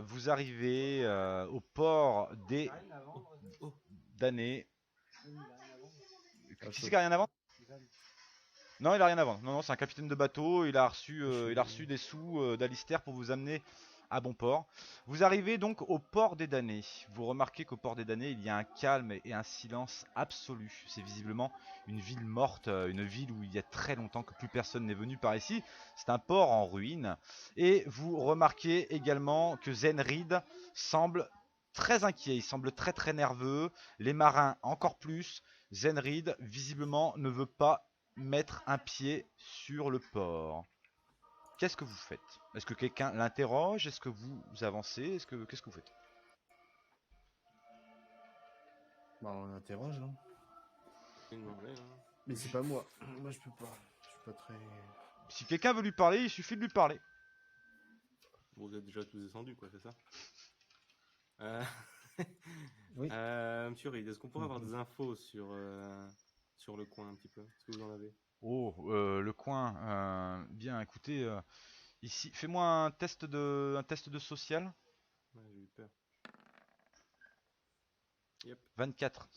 Vous arrivez au port des Oh, damnés. Ah, Qui chaud. c'est qui a rien à vendre? Non, il a rien à vendre. Non, non, c'est un capitaine de bateau. Il a reçu des sous d'Alistair pour vous amener à bon port. Vous arrivez donc au port des damnés. Vous remarquez qu'au port des damnés, il y a un calme et un silence absolu. C'est visiblement une ville morte, une ville où il y a très longtemps que plus personne n'est venu par ici. C'est un port en ruine. Et vous remarquez également que Zenrid semble très inquiet. Il semble très très nerveux. Les marins encore plus. Zenrid visiblement ne veut pas mettre un pied sur le port. Qu'est-ce que vous faites? Est-ce que quelqu'un l'interroge? Est-ce que vous avancez? Qu'est-ce que vous faites? Bah, on interroge, hein. c'est demandé, hein. Mais c'est pas moi. Moi, je peux pas. Je suis pas très. Si quelqu'un veut lui parler, il suffit de lui parler. Bon, vous êtes déjà tous descendus, quoi, c'est ça? Euh... Oui. Monsieur Reed, est-ce qu'on pourrait avoir des infos sur le coin un petit peu? Est-ce que vous en avez? Oh, le coin. Bien, écoutez, ici, fais-moi un test de social. Ouais, j'ai eu peur. Yep. 24.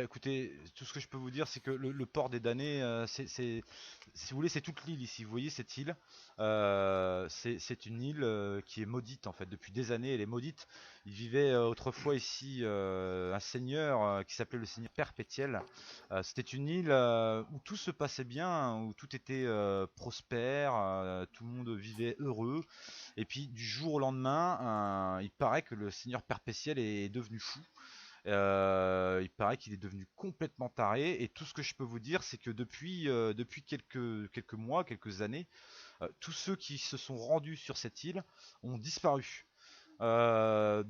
Écoutez, tout ce que je peux vous dire, c'est que le port des damnés, si vous voulez, c'est toute l'île ici. Vous voyez cette île, c'est une île qui est maudite en fait. Depuis des années, elle est maudite. Il vivait autrefois ici un seigneur qui s'appelait le seigneur Perpétiel. C'était une île où tout se passait bien, où tout était prospère, tout le monde vivait heureux. Et puis du jour au lendemain, il paraît que le seigneur Perpétiel est devenu fou. Il paraît qu'il est devenu complètement taré et tout ce que je peux vous dire c'est que depuis quelques mois, quelques années, tous ceux qui se sont rendus sur cette île ont disparu. Euh,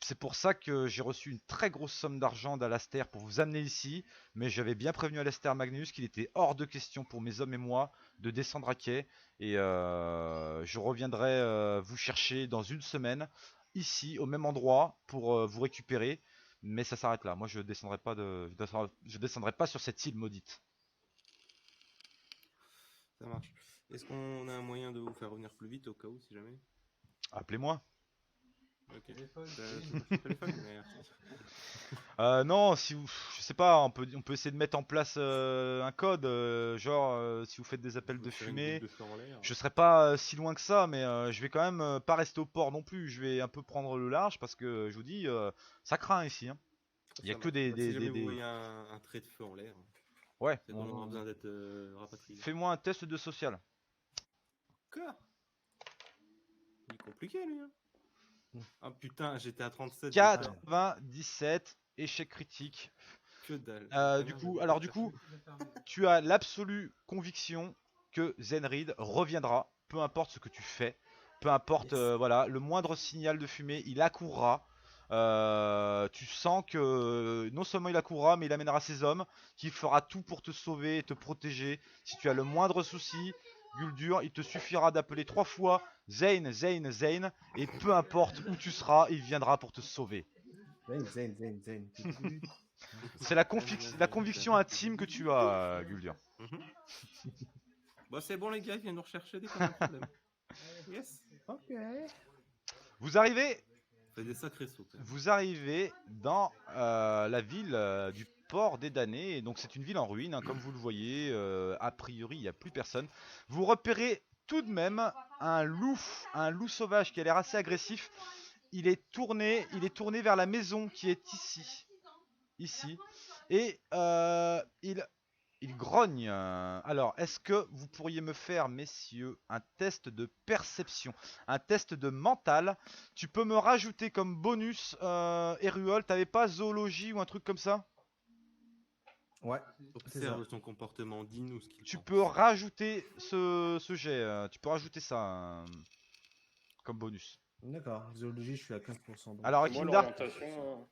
c'est pour ça que j'ai reçu une très grosse somme d'argent d'Alastair pour vous amener ici, mais j'avais bien prévenu Alastair Magnus qu'il était hors de question pour mes hommes et moi de descendre à quai et je reviendrai vous chercher dans une semaine ici au même endroit pour vous récupérer. Mais ça s'arrête là. Moi, je descendrai pas sur cette île maudite. Ça marche. Est-ce qu'on a un moyen de vous faire revenir plus vite au cas où, si jamais? Appelez-moi. Ok. Ton téléphone? Merci. Non, si vous, je sais pas, on peut essayer de mettre en place un code, genre si vous faites des Je appels peux de faire une goutte fumée. de feu en l'air. Je serai pas si loin que ça, mais je vais quand même pas rester au port non plus. Je vais un peu prendre le large parce que je vous dis, ça craint ici. Hein. Il y a Ça que marche. Bah, si jamais vous des... voyez un trait de feu en l'air, Ouais. c'est qu'on aura besoin d'être rapatrié. Fais-moi un test de social. Quoi? Il est compliqué, lui, hein. Ah putain, j'étais à 37, j'ai peur. 97, échec critique. Que dalle. Ça serait Du bien, coup, j'avais alors pas du cherché. coup, tu as l'absolue conviction que Zenrid reviendra, peu importe ce que tu fais, peu importe, Yes. voilà, le moindre signal de fumée, il accourra. Tu sens que non seulement il accourra, mais il amènera ses hommes, qui fera tout pour te sauver et te protéger. Si tu as le moindre souci, Guldur, il te suffira d'appeler 3 fois Zane, Zane, Zane, et peu importe où tu seras, il viendra pour te sauver. Zen. C'est la conviction intime que tu as, Guldur. Mhm. Bon, c'est bon, les gars, viens nous rechercher dès qu'on a un problème. Yes. Ok. Vous arrivez Fait des sacrés sauts, quand même. Vous arrivez dans la ville du port des damnés. Donc c'est une ville en ruine, hein, comme vous le voyez. A priori, il n'y a plus personne. Vous repérez tout de même un loup sauvage qui a l'air assez agressif. Il est tourné vers la maison qui est ici, et il grogne. Alors, est-ce que vous pourriez me faire, messieurs, un test de perception, un test de mental? Tu peux me rajouter comme bonus, Eruol, t'avais pas zoologie ou un truc comme ça? Ouais. C'est ça. Observe son comportement, dis-nous ce qu'il Tu pense. peux rajouter ce jet, tu peux rajouter ça comme bonus. D'accord. Zoologie, je suis à 15%. Donc. Alors, Et moi, Kindar,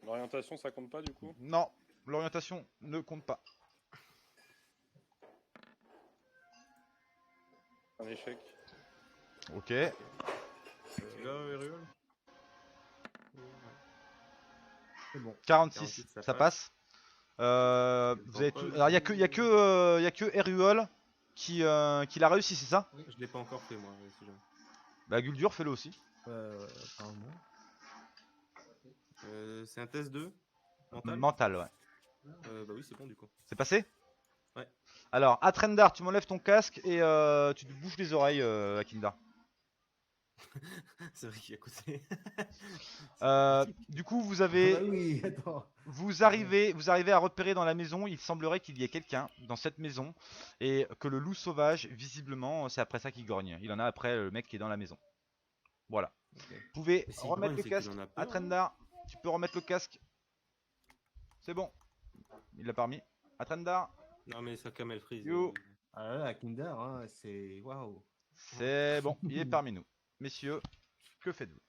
l'orientation, ça compte pas du coup? non, l'orientation ne compte pas. Un échec. Ok. Tu l'as, Eruol? C'est bon. 46, 48, ça passe. Vous avez tout... Alors il y a que Eruol qui l'a réussi, c'est ça? Je l'ai pas encore fait, moi, si jamais. Bah Guldur, fais-le aussi. Apparemment. C'est un test de mental. Mental, ouais. Bah oui, c'est bon du coup. C'est passé? Ouais. Alors, Atrendar, tu m'enlèves ton casque et tu te bouches les oreilles, Akindar. C'est vrai qu'il est à côté. Du coup, vous Ah avez, bah oui, attends. vous arrivez à repérer dans la maison. Il semblerait qu'il y ait quelqu'un dans cette maison et que le loup sauvage, visiblement, c'est après ça qu'il grogne. Il en a après le mec qui est dans la maison. Voilà. Vous pouvez Mais s'il remettre grogne, le c'est qu'il casque. en a peur, Atrendar, tu peux remettre le casque. C'est bon. Il l'a pas remis. Atrendar, Non, mais sa cam elle freeze. Yo. Ah là là, Kinder, hein, c'est waouh. c'est bon. Il est parmi nous. Messieurs, que faites-vous?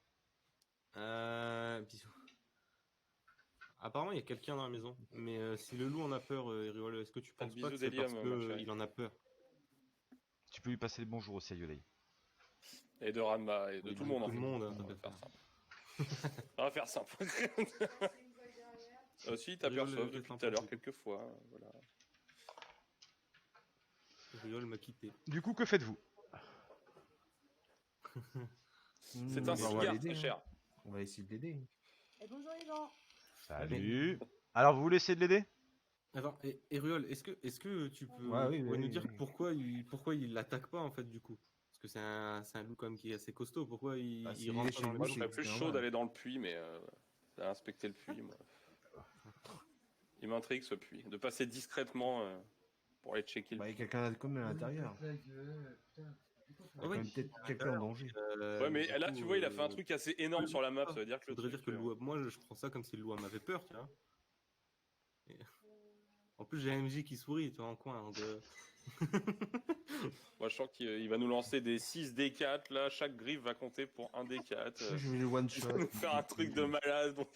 Bisous. Apparemment, il y a quelqu'un dans la maison. Mais si le loup en a peur, Eriol, est-ce que tu Pas de penses pas que bisous c'est d'hélium, parce ma chérie. qu'il en a peur? Tu peux lui passer le bonjour aussi à Yolei. Et de Ranma, et de Oui, tout le monde. tout en le fait. monde, hein, On va t'inquiète faire simple. On va faire simple. Si, t'as Eriol, perçoit je depuis t'en tout à l'heure, prie. quelques fois. Voilà. Eriol m'a quitté. Du coup, que faites-vous? C'est On un va cigare, l'aider, très hein. cher. On va essayer de l'aider. Et bonjour les gens. Salut. Alors, vous voulez essayer de l'aider? Attends, Eriol, est-ce que tu peux Ouais, oui, pourrais oui, nous dire oui. pourquoi il l'attaque pas en fait du coup? Parce que c'est un loup quand même qui est assez costaud. Pourquoi il, Bah, il s'il rentre est pas chez dans le lui, Moi, maison? je serais plus c'est chaud normal. d'aller dans le puits, mais d'aller inspecter le puits, moi. Il m'intrigue ce puits. De passer discrètement pour aller checker le Bah, il y a puits. quelqu'un comme à l'intérieur. Il y a quand même peut-être quelqu'un en danger. Ouais, mais du là, coup, tu vois, il a fait un truc assez énorme sur la map. Ça veut dire que Je le voudrais dire truc, que le loup, moi je prends ça comme si le loup m'avait peur, tu vois. Et- En plus, j'ai un MJ qui sourit, tu vois, en coin. Donc, moi, je sens qu'il va nous lancer des 6 D4. Là, chaque griffe va compter pour un D4. Je vais le one Il shot. va nous faire un truc de malade. Donc...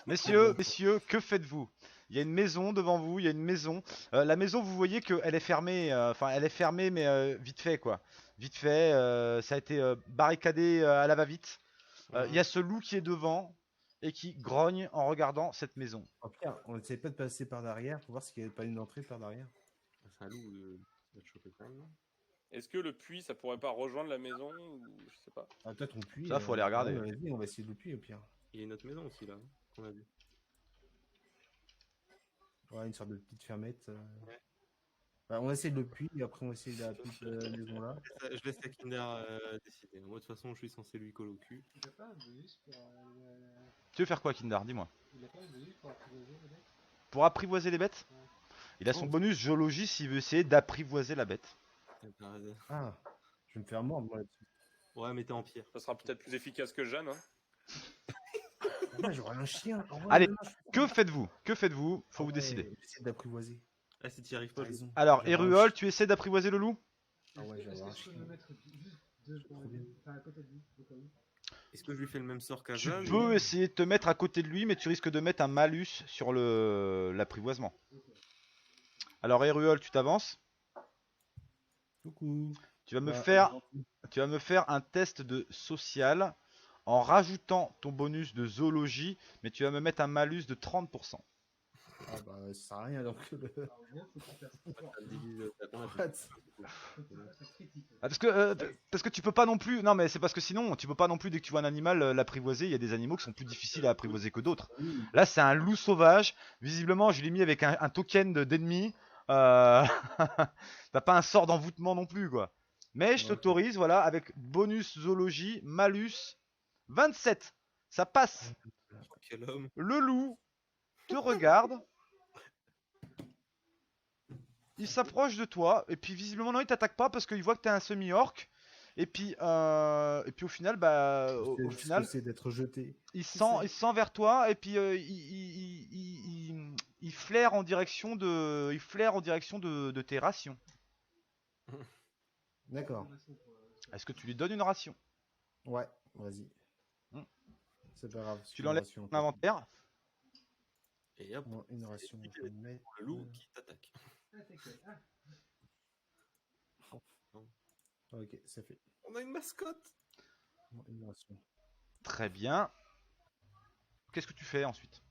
Messieurs, que faites-vous? Il y a une maison devant vous, il y a une maison. La maison, vous voyez qu'elle est fermée. Enfin, elle est fermée, mais vite fait, quoi. Vite fait, ça a été barricadé à la va-vite. Il y a ce loup qui est devant et qui grogne en regardant cette maison. Oh, Pierre, on essaie pas de passer par derrière pour voir s'il n'y a pas une entrée par derrière. c'est un loup, il va te choper quand même. Non. Est-ce que le puits, ça pourrait pas rejoindre la maison ou... Je sais pas. Ah, peut-être on puits. Ça, faut aller regarder. Ouais, vas-y, on va essayer de le puits au pire. Il y a une autre maison aussi là, qu'on a vu. Ouais, une sorte de petite fermette. Ouais. Bah, on va essayer de le puits et après on va essayer la petite maison là. Je laisse la Kinder décider. Moi, de toute façon, je suis censé lui coller au cul. Tu veux faire quoi, Kindar? Dis-moi. Pour apprivoiser les bêtes? Il a son bonus géologie s'il veut essayer d'apprivoiser la bête. Ah, je vais me faire mordre moi là-dessus. Ouais, mais t'es en pierre. Ça sera peut-être plus efficace que Jeanne. Hein. Ouais, j'aurais un chien. Oh, ouais, Allez, non, je suis- Que faites-vous? Que faites-vous? Faut vous Ouais, décider. J'essaie d'apprivoiser. Ah, si t'y arrives pas, T'as raison. Alors, J'aurais un Eruol, chien. tu essaies d'apprivoiser le loup? Ah ouais, Est-ce j'aurais que un je peux chien. me mettre juste deux Trop bien. à côté de lui au cas où? est-ce que je lui fais le même sort qu'à Tu Jeanne peux essayer de te mettre à côté de lui, mais tu risques de mettre un malus sur l'apprivoisement. Alors, Eruol, tu t'avances. Coucou. Tu vas me Ah, faire gentil. Tu vas me faire un test de social en rajoutant ton bonus de zoologie, mais tu vas me mettre un malus de 30%. Ah bah ça sert à rien donc le... Alors, au moins, faut que tu fasses fort. Ça divise, t'as What Faut que tu fasses critique. Ah, parce que tu peux pas non plus. Non, mais c'est parce que sinon, tu peux pas non plus, dès que tu vois un animal, l'apprivoiser. Il y a des animaux qui sont plus difficiles à apprivoiser que d'autres. Là, c'est un loup sauvage. Visiblement, je l'ai mis avec un token d'ennemi. T'as pas un sort d'envoûtement non plus, quoi. Mais je Ouais. t'autorise, voilà, avec bonus zoologie, malus 27. Ça passe. Quel homme. Le loup te regarde. Il s'approche de toi. Et puis visiblement, non, il t'attaque pas parce qu'il voit que t'es un semi-orc. Et puis au final, bah, au final, c'est d'être jeté. il se sent vers toi. Et puis il flaire en direction de tes rations. D'accord. Est-ce que tu lui donnes une ration? Ouais, vas-y. Hmm. C'est pas grave. Tu l'enlèves de ton inventaire. Et hop, Une ration. Je vais le mettre. le loup qui t'attaque. Ah, t'inquiète. Ah, Ok, c'est fait. On a une mascotte. Une ration. Très bien. Qu'est-ce que tu fais ensuite?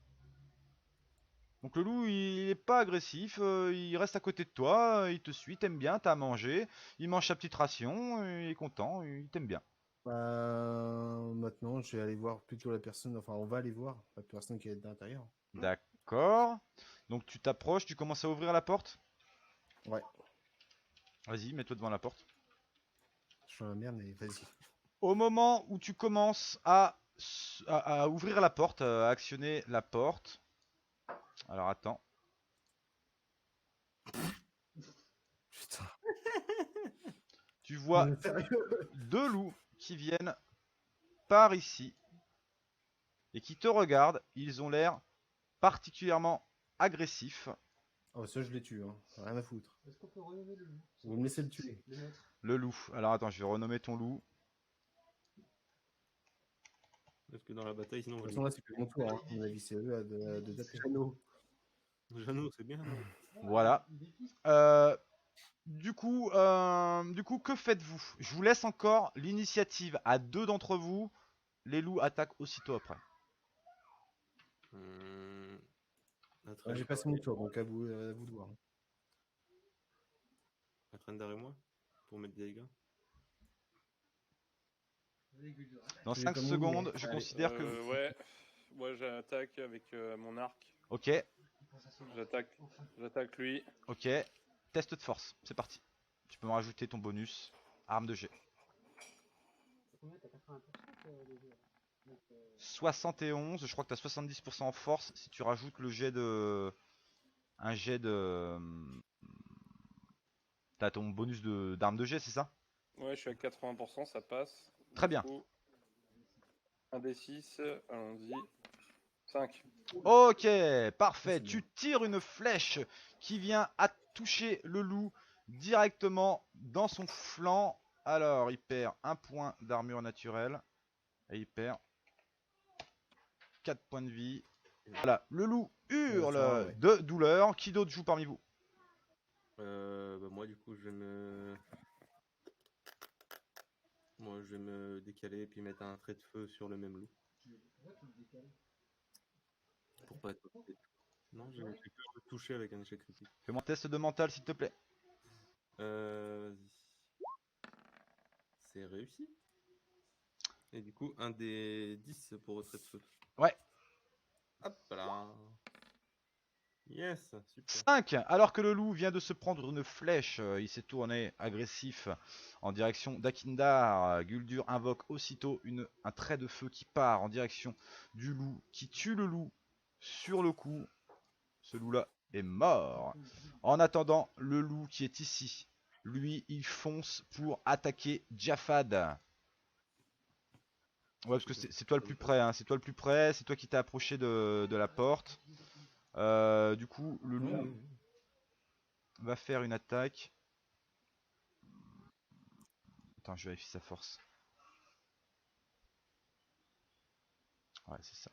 Donc le loup, il est pas agressif, il reste à côté de toi, il te suit, t'aime bien, t'as à manger, il mange sa petite ration, il est content, il t'aime bien. Maintenant, je vais aller voir plutôt la personne. Enfin, on va aller voir la personne qui est à l'intérieur. D'accord. Donc tu t'approches, tu commences à ouvrir la porte. Ouais. Vas-y, mets-toi devant la porte. Je suis dans la merde, mais vas-y. Au moment où tu commences à ouvrir la porte, à actionner la porte. Alors attends. Putain. Tu vois Sérieux? 2 loups qui viennent par ici et qui te regardent. Ils ont l'air particulièrement agressifs. Oh, ça, je les tue, hein. Rien à foutre. Est-ce qu'on peut renommer le loup? Vous me laissez le tuer. Le maître. Le loup. Alors attends, je vais renommer ton loup. Parce que dans la bataille, sinon, De on va toute façon, là, c'est plus mon tour, hein. À mon avis, c'est eux de taper. Jeannot, c'est bien. Non Voilà. Du coup, que faites-vous? Je vous laisse encore l'initiative à 2 d'entre vous. Les loups attaquent aussitôt après. Ouais, j'ai passé mon tour, donc à vous de voir. Atrendar et moi pour mettre des dégâts. Dans Je vais 5 comme vous, secondes, mais- je Allez. considère que... Ouais, moi j'attaque avec mon arc. Ok, J'attaque lui. ok. Test de force, c'est parti. Tu peux me rajouter ton bonus. Arme de jet. Combien t'as 80% les jeux, donc, 71, je crois que t'as 70% en force si tu rajoutes le jet de... Un jet de... T'as ton bonus d'arme de jet, c'est ça? Ouais, je suis à 80%, ça passe. Très bien. 1 des 6, allons-y. 5. Ok, parfait. c'est Tu bien. tires une flèche qui vient à toucher le loup directement dans son flanc. Alors, il perd 1 point d'armure naturelle. Et il perd 4 points de vie. Voilà, le loup hurle ouais. de douleur. Qui d'autre joue parmi vous? Moi, du coup, Moi, je vais me décaler et puis mettre un trait de feu sur le même loup. pourquoi tu le décales? Pour pas être. Non, j'ai peur de le toucher avec un échec critique. Fais-moi un test de mental, s'il te plaît. Vas-y. C'est réussi. Et du coup, un des 10 pour retrait de feu. Ouais. Hop là. Yes, super. 5. Alors que le loup vient de se prendre une flèche, il s'est tourné agressif en direction d'Akindar. Guldur invoque aussitôt un trait de feu qui part en direction du loup, qui tue le loup sur le coup. Ce loup-là est mort. En attendant, le loup qui est ici, lui, il fonce pour attaquer Jafad. Ouais, parce que c'est toi le plus près, hein. C'est toi le plus près, c'est toi qui t'es approché de la porte. Du coup, le loup va faire une attaque. Attends, je vérifie sa force. Ouais, c'est ça.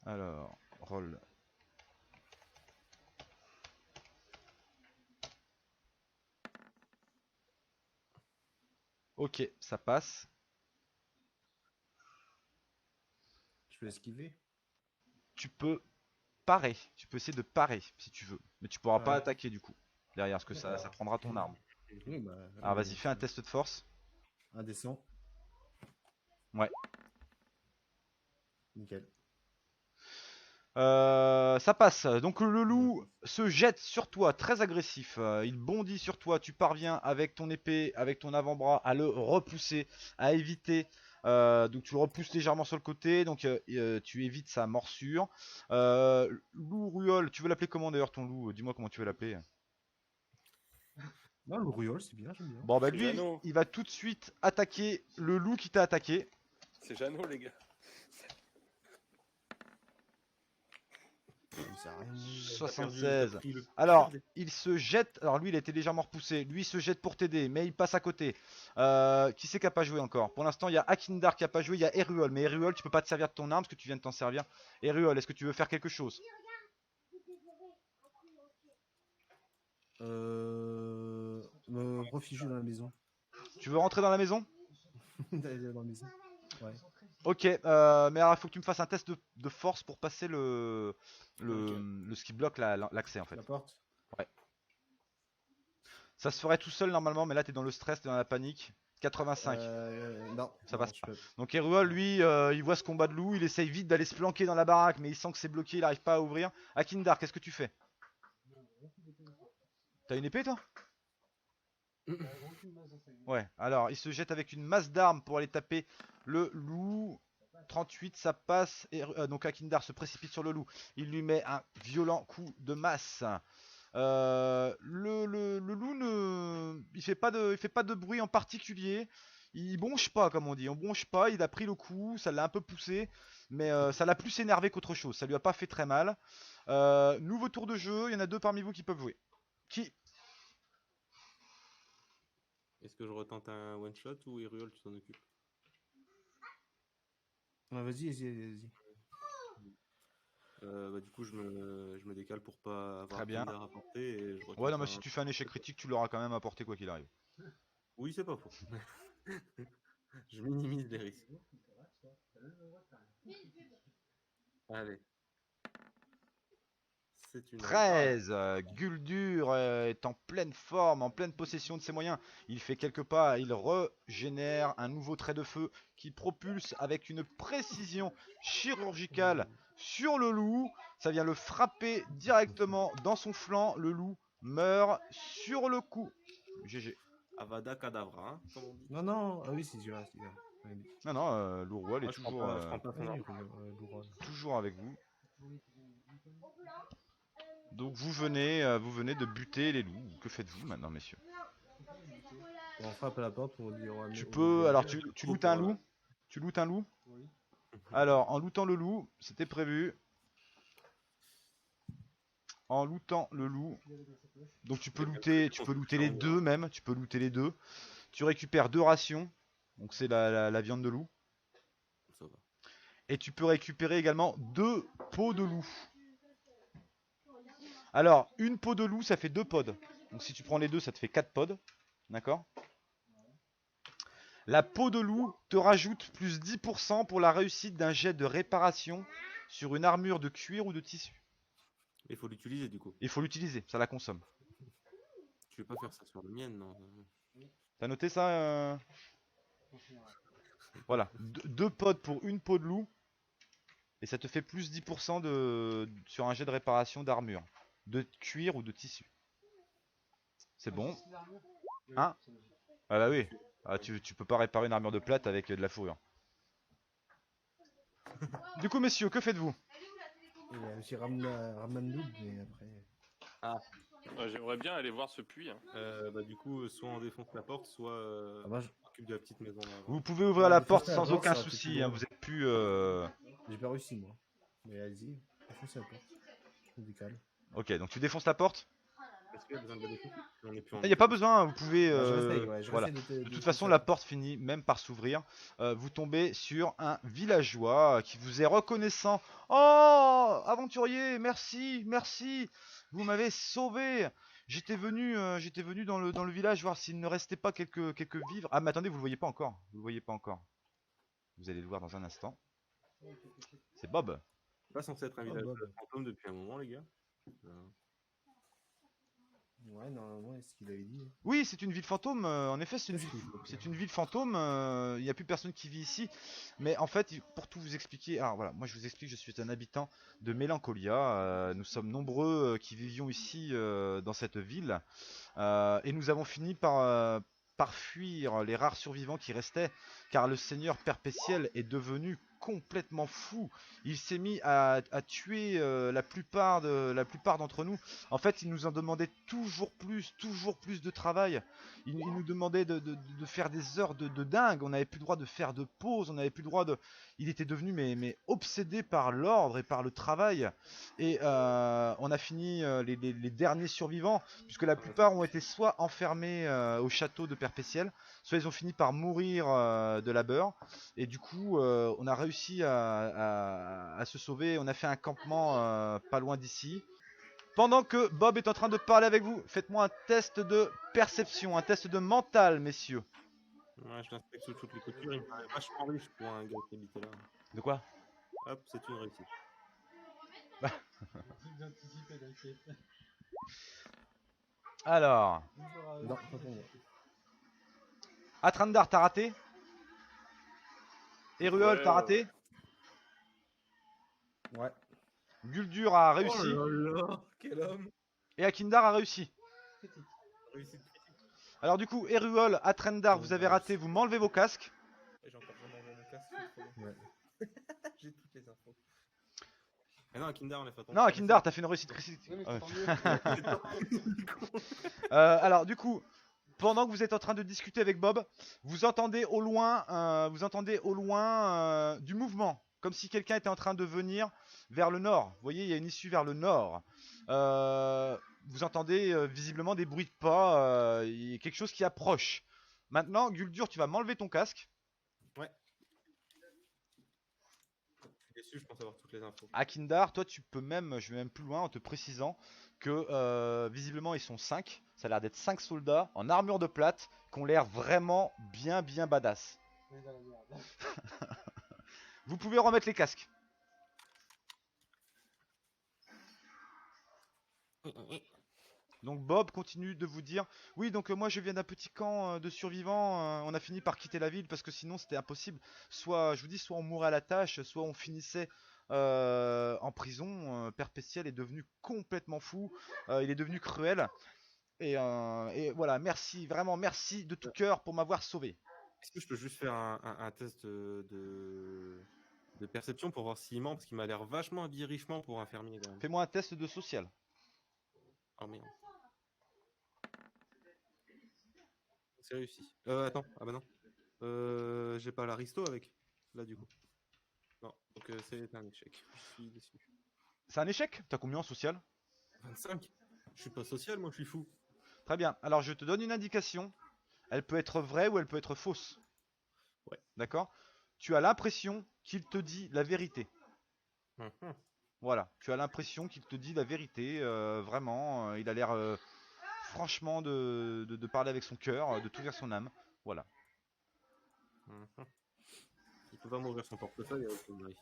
Alors, roll. Ok, ça passe. Je peux esquiver. Tu peux parer. Tu peux essayer de parer si tu veux. Mais tu pourras pas Ouais. attaquer du coup. Derrière, parce que ça prendra ton arme. Oui, bah, Alors vas-y, fais un test de force. Indécent. Ouais. Nickel. Ça passe. Donc le loup se jette sur toi, très agressif. Il bondit sur toi. Tu parviens avec ton épée, avec ton avant-bras, à le repousser, à éviter. Donc tu le repousses légèrement sur le côté. Donc tu évites sa morsure. Loup Ruol, tu veux l'appeler comment d'ailleurs ton loup? Dis-moi comment tu veux l'appeler. Non, le Ruol, c'est bien, j'aime bien. Bon bah C'est lui, Jeannot. il va tout de suite attaquer le loup qui t'a attaqué. C'est Jeannot, les gars. Ça a rien. 76. Alors, il se jette. Alors, lui, il a été légèrement repoussé. Lui, il se jette pour t'aider, mais il passe à côté. Qui c'est qui a pas joué encore? Pour l'instant, il y a Akindar qui a pas joué. Il y a Eruol. Mais Eruol, tu peux pas te servir de ton arme parce que tu viens de t'en servir. Eruol, est-ce que tu veux faire quelque chose? Me refugier dans la maison. Tu veux rentrer dans la maison? D'aller dans la maison. Ouais. Ok, mais alors, il faut que tu me fasses un test de force pour passer le ce qui bloque l'accès en fait. La porte. Ça se ferait tout seul normalement, mais là t'es dans le stress, t'es dans la panique. 85. Non, Ça non, passe je peux. Donc Eruol, lui, il voit ce combat de loup, il essaye vite d'aller se planquer dans la baraque, mais il sent que c'est bloqué, il n'arrive pas à ouvrir. Akindar, qu'est-ce que tu fais? T'as une épée, toi? Ouais, alors il se jette avec une masse d'armes pour aller taper le loup. 38, ça passe. Et, donc Akindar se précipite sur le loup. Il lui met un violent coup de masse. Le loup il fait pas de bruit en particulier. Il bronche pas, comme on dit. On bronche pas. Il a pris le coup, ça l'a un peu poussé, mais ça l'a plus énervé qu'autre chose. Ça lui a pas fait très mal. Nouveau tour de jeu. Il y en a deux parmi vous qui peuvent jouer. Qui? Est-ce que je retente un one shot ou Eruol, tu t'en occupes? Vas-y, vas-y. Bah, du coup, je me décale pour pas avoir Très bien. Akindar à porter et je retente Ouais, non, mais un- si tu fais un échec critique, tu l'auras quand même apporté quoi qu'il arrive. Oui, c'est pas faux. Je minimise les risques. Allez. C'est une 13, Guldur est en pleine forme, en pleine possession de ses moyens. Il fait quelques pas, il régénère un nouveau trait de feu qui propulse avec une précision chirurgicale sur le loup. Ça vient le frapper directement dans son flanc. Le loup meurt sur le coup. GG. Avada Kedavra, hein, comme on dit. Non, ah oui, c'est celui-là. Ouais, Non, non, l'Ouroual est Moi, je prends toujours, pas, je prends pas son oui, arme. toujours avec vous. Donc vous venez de buter les loups. Que faites-vous maintenant, messieurs? On frappe à la porte, on dit. Tu peux. Alors tu lootes un loup? Tu lootes un loup? Alors en lootant le loup, c'était prévu. En lootant le loup. Donc tu peux looter les deux même. Tu peux looter les deux. Tu récupères 2 rations. Donc c'est la viande de loup. Ça va. Et tu peux récupérer également 2 peaux de loup. Alors, une peau de loup, ça fait 2 pods. Donc si tu prends les deux, ça te fait 4 pods. D'accord? La peau de loup te rajoute plus 10% pour la réussite d'un jet de réparation sur une armure de cuir ou de tissu. Il faut l'utiliser du coup. Il faut l'utiliser, ça la consomme. Tu veux pas faire ça sur la mienne, non? T'as noté ça Voilà, 2 pods pour une peau de loup. Et ça te fait plus 10% sur un jet de réparation d'armure. De cuir ou de tissu. C'est bon. Hein? Ah bah oui. Ah, tu peux pas réparer une armure de plate avec de la fourrure. Du coup, messieurs, que faites-vous? Il y a aussi Ramandou, mais après. Ouais, j'aimerais bien aller voir ce puits. Hein. Bah, du coup, soit on défonce la porte, soit Moi, on s'occupe de la petite maison là. Vous pouvez ouvrir la porte défoncer la sans porte, aucun ça aurait été souci. plus Hein, drôle. vous êtes plus. J'ai pas réussi, moi. Mais allez-y, défoncez la porte. Je me décale. Ok, donc tu défonces la porte. Est-ce qu'il y a besoin de la défoncer? On est plus en Il n'y a pas besoin, vous pouvez. Bah, je réessaye, ouais, je Voilà. réessaye De toute façon, la porte finit même par s'ouvrir. Vous tombez sur un villageois qui vous est reconnaissant. Oh, aventurier, merci, merci. Vous m'avez sauvé. J'étais venu dans le village voir s'il ne restait pas quelques vivres. Ah, mais attendez, vous le voyez pas encore. Vous le voyez pas encore. Vous allez le voir dans un instant. C'est Bob. pas censé être un Oh, village Bob. fantôme depuis un moment, les gars. Ouais, normalement, c'est ce qu'il avait dit. Oui, c'est une ville fantôme. En effet, c'est une Qu'est-ce ville, qu'il faut c'est une ville fantôme. Il n'y a plus personne qui vit ici. Mais en fait, pour tout vous expliquer, alors voilà, moi je vous explique, je suis un habitant de Mélancolia. Nous sommes nombreux qui vivions ici dans cette ville. Et nous avons fini par fuir les rares survivants qui restaient, car le seigneur perpétiel est devenu complètement fou. Il s'est mis à tuer la plupart d'entre nous. En fait, il nous en demandait toujours plus de travail. Il nous demandait de faire des heures de dingue. On n'avait plus le droit de faire de pause. On n'avait plus le droit de. Il était devenu mais obsédé par l'ordre et par le travail. Et on a fini les derniers survivants, puisque la plupart ont été soit enfermés au château de Perpétiel, soit ils ont fini par mourir de labeur. Et du coup, on a réussi à se sauver. On a fait un campement pas loin d'ici. Pendant que Bob est en train de parler avec vous, faites-moi un test de perception, un test de mental, messieurs. Ouais, je l'inspecte sous toutes les coutures. Il me paraît vachement riche pour un gars qui habitait là. De quoi? Hop, c'est une réussite. Alors, Non, pas pour moi. Atrandar, t'as raté. Eruol, Ouais, t'as raté. Ouais. Guldur a réussi. Oh là là, quel homme. Et Akindar a réussi. Critique. Réussite critique. Alors du coup, Eruol, Atrandar, vous avez raté, vous m'enlevez vos casques. Et j'ai encore jamais enlevé mon casque, je suis trop bien. Ouais. J'ai toutes les infos. Ah non, à Kinder, on a fait attention. Non, Akindar, t'as fait une réussite critique. Oui, mais Ouais. c'est tant mieux. Alors du coup, pendant que vous êtes en train de discuter avec Bob, vous entendez au loin, du mouvement, comme si quelqu'un était en train de venir vers le nord. Vous voyez, il y a une issue vers le nord. Vous entendez visiblement des bruits de pas, il y a quelque chose qui approche. Maintenant, Guldur, tu vas m'enlever ton casque. Ouais. Je suis déçu, je pense avoir toutes les infos. Akindar, toi tu peux même, je vais même plus loin en te précisant que visiblement ils sont 5. Ça a l'air d'être 5 soldats en armure de plate qui ont l'air vraiment bien badass. On est dans la merde. Vous pouvez remettre les casques. Donc Bob continue de vous dire, oui donc moi je viens d'un petit camp de survivants, on a fini par quitter la ville parce que sinon c'était impossible. Soit, je vous dis, soit on mourait à la tâche, soit on finissait en prison. Père Pestiel est devenu complètement fou, il est devenu cruel. Et voilà, merci, vraiment merci de tout cœur pour m'avoir sauvé. Est-ce que je peux juste faire un test de perception pour voir s'il ment, parce qu'il m'a l'air vachement habillé richement pour un fermier quand même. Fais-moi un test de social. Oh merde. C'est réussi. Attends, ah bah non. J'ai pas l'aristo avec, là du coup. Non, donc c'est un échec. Je suis déçu. C'est un échec? T'as combien en social? 25. Je suis pas social, moi je suis fou. Très bien, alors je te donne une indication. Elle peut être vraie ou elle peut être fausse. Ouais. D'accord? Tu as l'impression qu'il te dit la vérité. Voilà, tu as l'impression qu'il te dit la vérité, vraiment. Il a l'air franchement de parler avec son cœur, de tout vers son âme. Voilà. Il peut pas m'ouvrir son portefeuille avec une grille.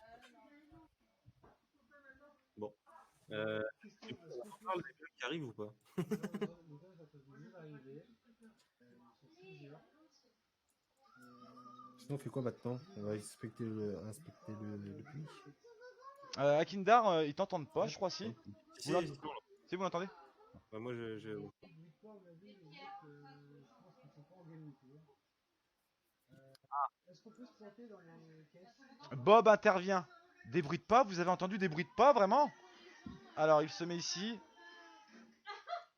Bon. On parle des trucs qui arrivent ou pas? Sinon, on fait quoi maintenant? On va inspecter le puits. Akindar, ils t'entendent pas, je crois, si. Si, Vous si, l'entendez? si, non. Si, vous l'entendez? Bah, moi je... Est-ce qu'on peut se planter dans les caisses? Bob intervient. Des bruits de pas? Vous avez entendu des bruits de pas, vraiment? Alors, il se met ici.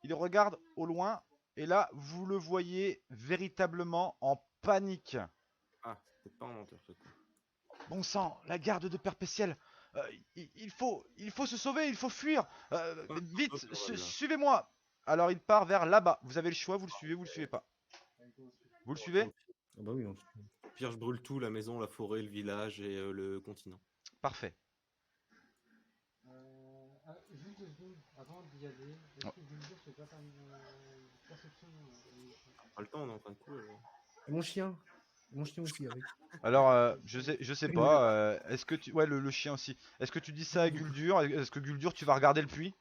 Il regarde au loin. Et là, vous le voyez véritablement en panique. Ah, c'est peut-être pas un menteur ce coup. Bon sang, la garde de Père Pestiel. Il faut se sauver, il faut fuir. Vite, suivez-moi. Alors, il part vers là-bas. Vous avez le choix, vous le suivez pas. Vous le suivez? Ah bah oui, Au pire, je brûle tout, la maison, la forêt, le village et le continent. Parfait. Juste 2 secondes avant d'y aller, est-ce que vous me dire que je peux pas faire une perception Pas le temps, on est en train de courir. Et mon chien aussi avec. Alors, je sais pas. Est-ce que tu... Ouais, le chien aussi. Est-ce que tu dis ça à Guldur? Est-ce que Guldur, tu vas regarder le puits?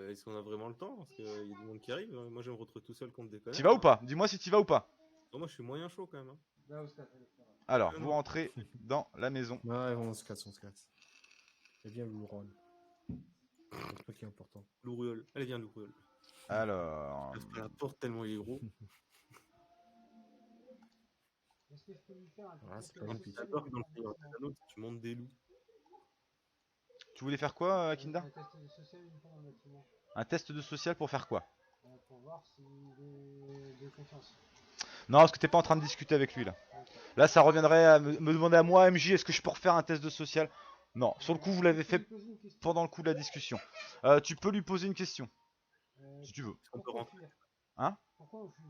Est-ce qu'on a vraiment le temps? Parce qu'il y a du monde qui arrive. Moi, je vais me retrouver tout seul contre des connards. T'y vas ou pas? Dis-moi si t'y vas ou pas. Non, moi, je suis moyen chaud quand même. Hein. Là, au stade. Alors, vous rentrez dans la maison. Ouais, on se casse. Et bien le rôle. C'est pas qui est important. Louruel. Allez, viens, Louruel. Alors... Je la porte tellement il est gros. Est-ce que je peux lui faire un Ah, c'est pas test une pute. J'adore que dans le Seigneur des Anneaux, tu montes des loups. Tu voulais faire quoi, Akindar? Un test de social uniquement dans le bâtiment. Un test de social pour faire quoi? Pour voir s'il est de confiance. Non, parce que t'es pas en train de discuter avec lui là. Là, ça reviendrait à me demander à moi, MJ, est-ce que je peux refaire un test de social? Non, sur le coup, vous l'avez fait pendant le coup de la discussion. Tu peux lui poser une question, si tu veux. On peut rentrer. Hein? Pourquoi on fuit?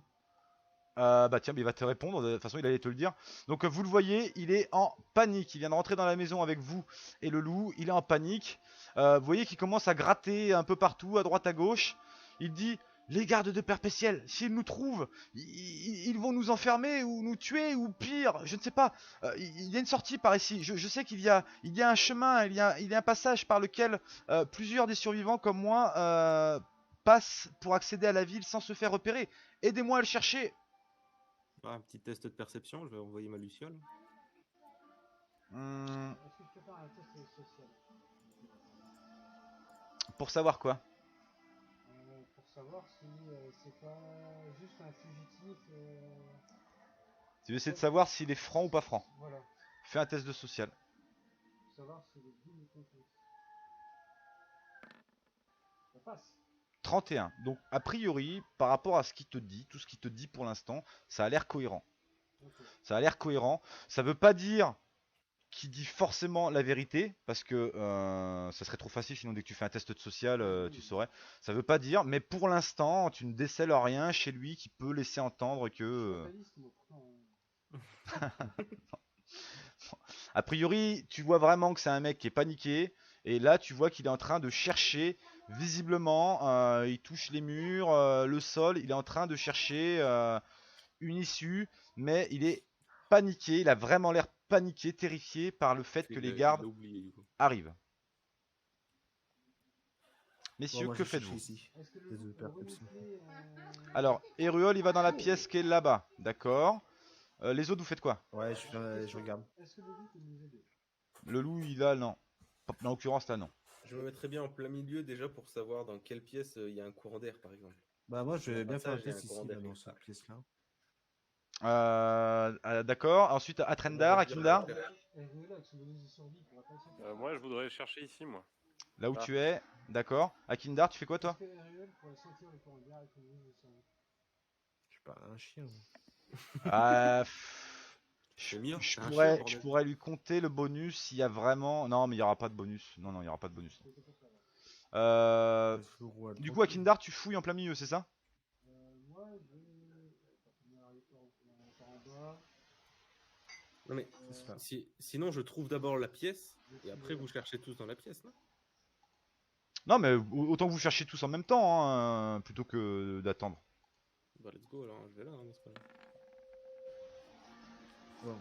Bah tiens, il va te répondre, de toute façon il allait te le dire. Donc vous le voyez, il est en panique, il vient de rentrer dans la maison avec vous et le loup, il est en panique. Vous voyez qu'il commence à gratter un peu partout, à droite à gauche. Il dit, les gardes de Père Pestiel, s'ils nous trouvent, ils vont nous enfermer ou nous tuer ou pire, je ne sais pas. Il y a une sortie par ici, je sais qu'il y a un chemin, il y a un passage par lequel plusieurs des survivants comme moi passent pour accéder à la ville sans se faire repérer. Aidez-moi à le chercher. Ah, un petit test de perception, je vais envoyer ma Luciole. Est-ce que tu peux faire un test social? Pour savoir quoi? Pour savoir si c'est pas juste un fugitif. Tu veux essayer de savoir s'il est franc ou pas franc. Voilà. Fais un test de social. Pour savoir s'il est digne ou complice. Ça passe. 31. Donc, a priori, par rapport à ce qu'il te dit, tout ce qu'il te dit pour l'instant, ça a l'air cohérent. Ok. Ça a l'air cohérent. Ça veut pas dire qu'il dit forcément la vérité, parce que ça serait trop facile, sinon dès que tu fais un test de social, tu saurais. Ça veut pas dire, mais pour l'instant, tu ne décèles rien chez lui qui peut laisser entendre que... Fataliste, moi, pourtant. A priori, tu vois vraiment que c'est un mec qui est paniqué, et là, tu vois qu'il est en train de chercher, visiblement, il touche les murs, le sol, il est en train de chercher une issue, mais il est paniqué, il a vraiment l'air paniqué, terrifié par le fait que les Il gardes l'a oublié, du coup. arrivent. Bon, Messieurs, moi, que je cherche faites-vous? ici. Est-ce que Test de le perception. renifler. Alors, Eruol, il va dans la pièce qui est là-bas, d'accord. Les autres, vous faites quoi? Ouais, je regarde. Est-ce que le loup peut nous aider? Le loup, il a, non. En l'occurrence, là, non. Je me mettrais bien en plein milieu déjà pour savoir dans quelle pièce il y a un courant d'air, par exemple. Bah, moi, je vais bien faire un passage, il y a test un courant ici, d'air là, dans quelque cette part. pièce-là. D'accord. Ensuite, Atrendar, On va dire, Akindar, Et là, avec son bonus de survie, il pourra pas le sentir. Moi, je voudrais chercher ici, moi. là où Ah. tu es, d'accord. Akindar, tu fais quoi, toi? Est-ce que Ariel pourrait sentir le courant d'air avec son bonus de survie? Je suis pas un chien. Euh, C'est mieux, je c'est un chien, pourrais, je bordel. pourrais lui compter le bonus s'il y a vraiment... Non, mais il n'y aura pas de bonus. Non, non, il n'y aura pas de bonus. C'était pour ça, là. Du coup, Akindar, tu fouilles en plein milieu, c'est ça? Moi, je vais. On arrive encore en bas. Non mais, C'est ça. sinon je trouve d'abord la pièce, et après vous cherchez tous dans la pièce, non? Non, mais autant que vous cherchiez tous en même temps, hein, plutôt que d'attendre. Bah let's go alors, je vais là, hein, c'est pas grave. Bon.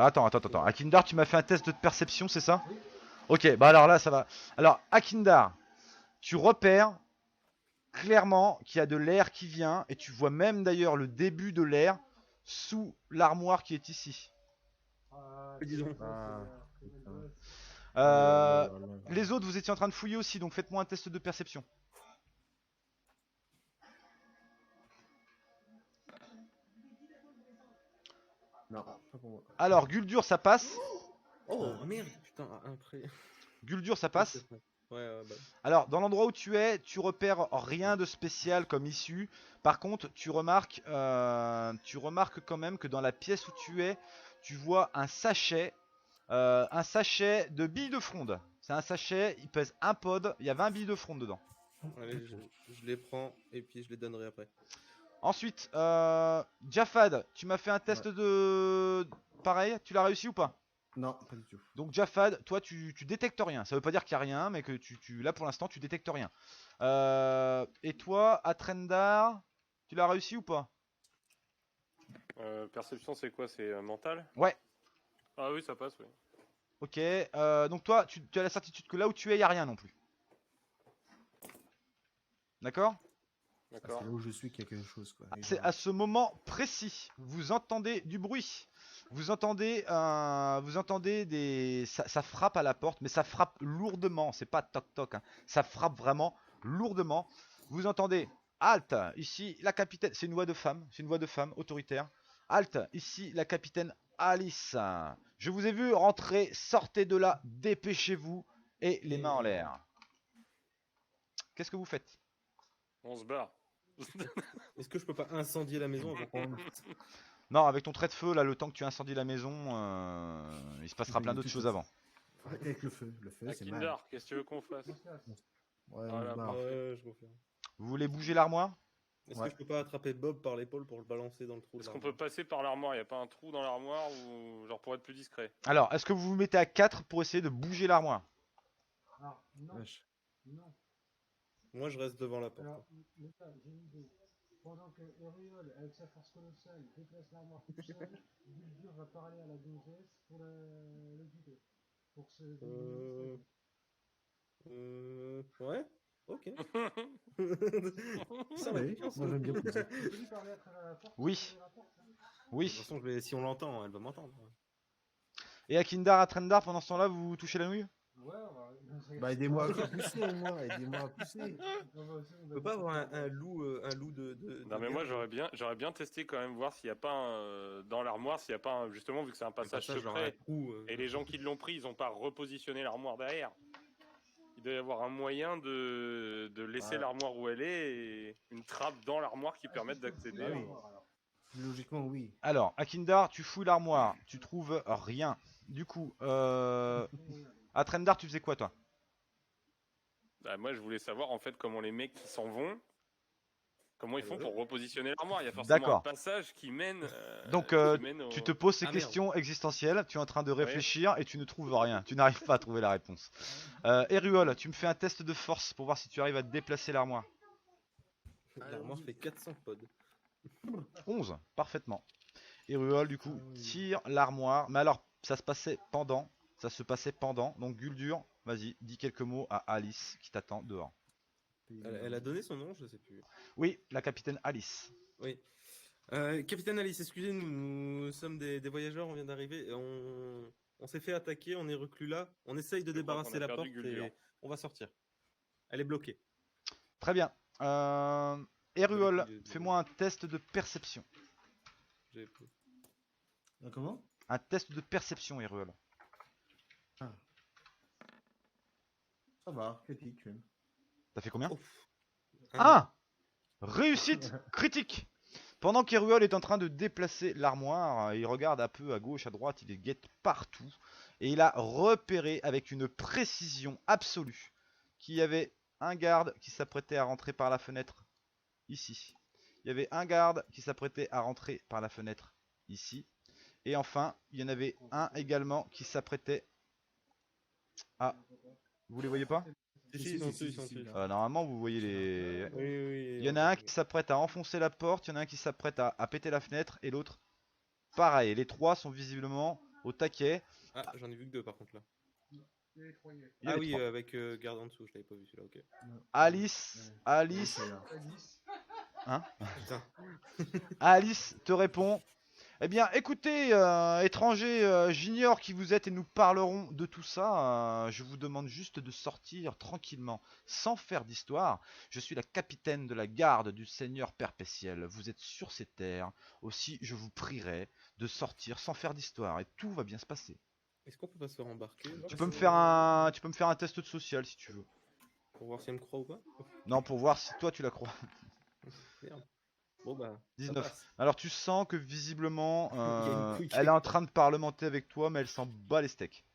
Attends. Akindar, tu m'as fait un test de perception, c'est ça? Oui. Ok, bah alors là, ça va. Alors, Akindar, tu repères clairement qu'il y a de l'air qui vient, et tu vois même d'ailleurs le début de l'air sous l'armoire qui est ici. Dis donc. Ah, c'est le putain. boss. Euh, Oh là là. les autres, vous étiez en train de fouiller aussi, donc faites-moi un test de perception. Non, pas pour moi. Alors, Guldur, ça passe. Oh merde, putain, après. Guldur, ça passe. Ouais, bah. Alors, dans l'endroit où tu es, tu repères rien de spécial comme issue. Par contre, tu remarques quand même que dans la pièce où tu es, tu vois un sachet de billes de fronde. C'est un sachet, il pèse un pod, il y a 20 billes de fronde dedans. Allez, je les prends et puis je les donnerai après. Ensuite, Jafad, tu m'as fait un test de... Pareil, tu l'as réussi ou pas? Non, pas du tout. Donc Jafad, toi tu détectes rien. Ça veut pas dire qu'il y a rien, mais que là pour l'instant tu détectes rien. Et toi, Atrendar, tu l'as réussi ou pas? Perception, c'est quoi? C'est mental? Ouais. Ah oui, ça passe, oui. Ok. Donc toi, tu as la certitude que là où tu es, il y a rien non plus. D'accord? Ah, D'accord. c'est là où je suis qu'il y a quelque chose, quoi. Et C'est genre, à ce moment précis, vous entendez du bruit. Vous entendez des... Ça frappe à la porte, mais ça frappe lourdement. C'est pas toc toc, hein. Ça frappe vraiment lourdement. Vous entendez halte, ici la capitaine. C'est une voix de femme, autoritaire. Halte, ici la capitaine Alice. Je vous ai vu rentrer, sortez de là, dépêchez-vous et les mains en l'air. Qu'est-ce que vous faites? On se barre. Est-ce que je peux pas incendier la maison avant? Non, avec ton trait de feu, là, le temps que tu incendies la maison, il se passera Oui, plein mais d'autres tout choses est- avant. Avec le feu. Le feu, c'est mal. Akindar, qu'est-ce que tu veux qu'on fasse? On se casse. Ouais, Voilà, on se barre. Ouais, je confirme. Vous voulez bouger l'armoire? Est-ce Ouais. que je peux pas attraper Bob par l'épaule pour le balancer dans le trou de Est-ce qu'on l'armoire? peut passer par l'armoire? Y a pas un trou dans l'armoire ou genre pour être plus discret? Alors, est-ce que vous vous mettez à 4 pour essayer de bouger l'armoire? Alors, non, Wesh. non. Moi je reste devant la porte. Alors, les gars, j'ai une idée. Pendant que Ariel, avec sa force colossale, déplace l'armoire tout seul, Guldur va parler à la gonzesse pour le guider. Pour se Ouais. Ok. Ça, oui, moi j'aime bien pousser. Tu peux lui parler à travers la porte, Oui. ouvrir la porte, hein. De toute Oui. façon, si on l'entend, elle va m'entendre. Et Akindar, Atrendar, pendant ce temps-là, vous touchez la nouille? Ouais, on va. Bah aidez-moi à pousser, moi, aidez-moi à pousser. On peut pas avoir un loup de. Non mais moi j'aurais bien testé quand même voir s'il y a pas dans l'armoire, s'il y a pas justement vu que c'est un passage secret et les gens qui l'ont pris, ils ont pas repositionné l'armoire derrière. Il doit y avoir un moyen de laisser Ah. l'armoire où elle est et une trappe dans l'armoire qui permette d'accéder. Ah oui. Logiquement, oui. Alors, Akindar, tu fouilles l'armoire, tu trouves rien. Du coup, Atrendar, tu faisais quoi toi? Bah, moi je voulais savoir en fait comment les mecs qui s'en vont, comment ils font pour repositionner l'armoire. Il y a forcément un D'accord. passage qui mène. Donc, qui mène au... tu te poses ces Ah, merde. questions existentielles, tu es en train de Ouais. réfléchir et tu ne trouves rien. Tu n'arrives pas à trouver la réponse. Eruol, tu me fais un test de force pour voir si tu arrives à déplacer l'armoire. L'armoire fait 400 pods. 11, parfaitement. Eruol, du coup, Ah oui. tire l'armoire. Mais alors, ça se passait pendant. Donc, Guldur, vas-y, dis quelques mots à Alice qui t'attend dehors. Elle a donné son nom, je sais plus. Oui, la capitaine Alice. Oui. Capitaine Alice, excusez-nous, nous sommes des voyageurs, on vient d'arriver. On s'est fait attaquer, on est reclus là. On essaye de Je crois débarrasser qu'on a la perdu porte Guldur. et on va sortir. Elle est bloquée. Très bien. Eruol, D'habitude, fais-moi un test de perception. J'ai- Ah, comment? Un test de perception, Eruol. Ça va, critique même. T'as fait combien? Ouf. 1. Réussite critique. Pendant qu'Eruol est en train de déplacer l'armoire, il regarde un peu à gauche, à droite, il les guette partout. Et il a repéré avec une précision absolue qu'il y avait un garde qui s'apprêtait à rentrer par la fenêtre ici. Il y avait un garde qui s'apprêtait à rentrer par la fenêtre ici. Et enfin, il y en avait un également qui s'apprêtait à... Vous les voyez pas? Si, ils sont dessus, ils sont dessus. là. Normalement, vous voyez les... Oui, oui. Il y en a un qui s'apprête à enfoncer la porte, il y en a un qui s'apprête à péter la fenêtre, et l'autre, pareil. Les trois sont visiblement au taquet. Ah, j'en ai vu que deux par contre là. Il y Ah avait oui, trois. avec garde en dessous, je l'avais pas vu celui-là, ok. Alice, Ouais. Alice, C'est là. Putain. Alice te répond. Eh bien, écoutez, étrangers, j'ignore qui vous êtes et nous parlerons de tout ça. Je vous demande juste de sortir tranquillement, sans faire d'histoire. Je suis la capitaine de la garde du Seigneur Perpétiel. Vous êtes sur ces terres. Aussi, je vous prierai de sortir sans faire d'histoire et tout va bien se passer. Est-ce qu'on peut pas se faire embarquer Tu peux me faire un test de social si tu veux. Pour voir si elle me croit ou pas? Non, pour voir si toi tu la crois. Merde. Bon bah. ça 19. passe. Alors tu sens que visiblement, Il y a une couille qui elle est en éclate. train de parlementer avec toi, mais elle s'en bat les steaks.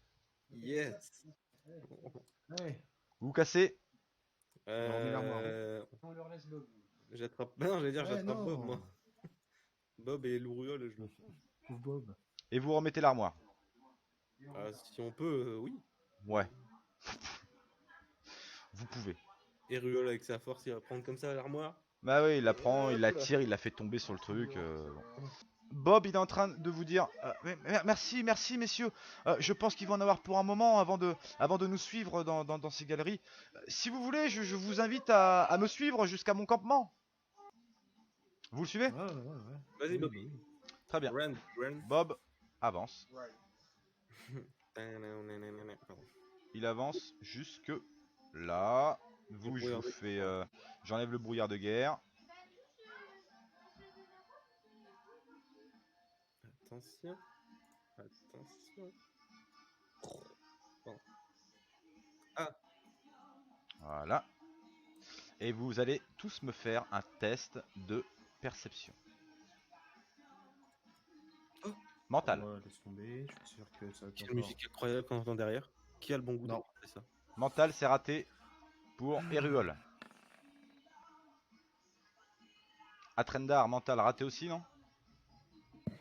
Yes. Ouais. Vous vous cassez? remet l'armoire, On leur laisse Bob. J'attrape. Non, j'allais dire Ouais, j'attrape non. Bob moi. Bob et Louriol, je le. Pauvre Bob. Et vous remettez l'armoire. Si on peut, oui. Ouais. Vous pouvez. Et Ruol avec sa force, il va prendre comme ça l'armoire. Bah oui, il la prend, il la tire, il la fait tomber sur le truc. Bon. Bob, il est en train de vous dire merci, merci messieurs. Je pense qu'il va en avoir pour un moment avant de nous suivre dans ces galeries. Si vous voulez, je vous invite à me suivre jusqu'à mon campement. Vous le suivez? Ouais. Vas-y, Oui, Bob. bah oui. Très bien. Rand. Bob avance. Pardon. Il avance jusque là. Vous, je brouillard vous de fais. J'enlève le brouillard de guerre. Attention. Voilà. Et vous allez tous me faire un test de perception. Oh. Mental. Ouais, laisse tomber, je suis sûr que ça va être Quelle encore- musique incroyable qu'on entend derrière. Qui a le bon goût Non. d'avoir fait ça? Mental, c'est raté pour Eruol. Atrendar, mental, raté aussi, non?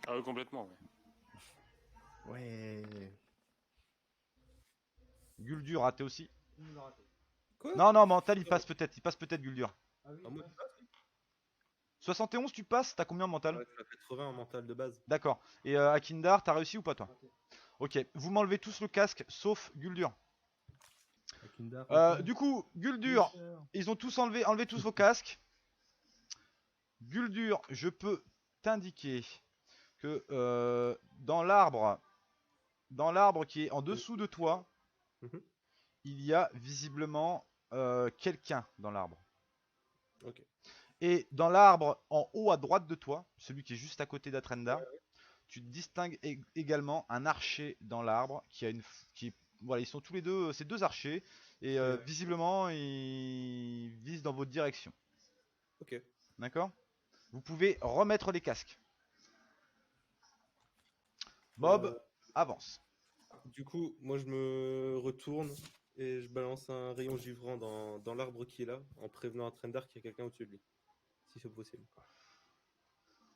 Ah oui, complètement. Ouais. Ouais. Guldur, raté aussi. Il l'a raté. Quoi? Non, mental, il passe peut-être Guldur. Ah oui, Ah, moi, 71, tu passes? T'as combien en mental? ouais, tu as 80 en mental de base. D'accord. Et Akindar, t'as réussi ou pas toi? raté. Ok, vous m'enlevez tous le casque, sauf Guldur. Akindar. Du coup, Guldur, ils ont tous enlevé tous vos casques. Guldur, je peux t'indiquer que dans l'arbre qui est en dessous de toi, Mhm. il y a visiblement quelqu'un dans l'arbre. Ok. Et dans l'arbre en haut à droite de toi, celui qui est juste à côté d'Atrenda, tu distingues également un archer dans l'arbre qui a voilà, ils sont tous les deux, c'est deux archers et visiblement ils visent dans votre direction. Ok. D'accord? Vous pouvez remettre les casques. Bob avance. Du coup, moi je me retourne et je balance un rayon givrant dans l'arbre qui est là, en prévenant à Trendar qu'il y a quelqu'un au-dessus de lui. Si c'est possible.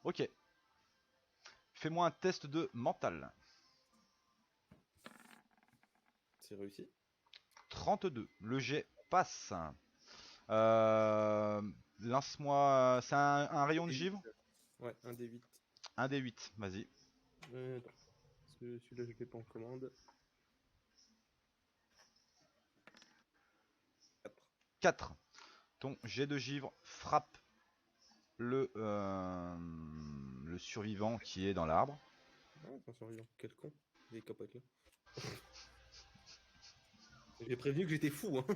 Ok. Fais-moi un test de mental. C'est réussi. 32. Le jet passe. Lance-moi. C'est un rayon de givre? Ouais, un D8. Un des 8, vas-y. Attends. Parce que celui-là je l'ai pas en commande. 4. 4. Ton jet de givre frappe le survivant qui est dans l'arbre. Ah, attention, survivant. Quel con. Il est capote là. J'ai prévenu que j'étais fou, hein.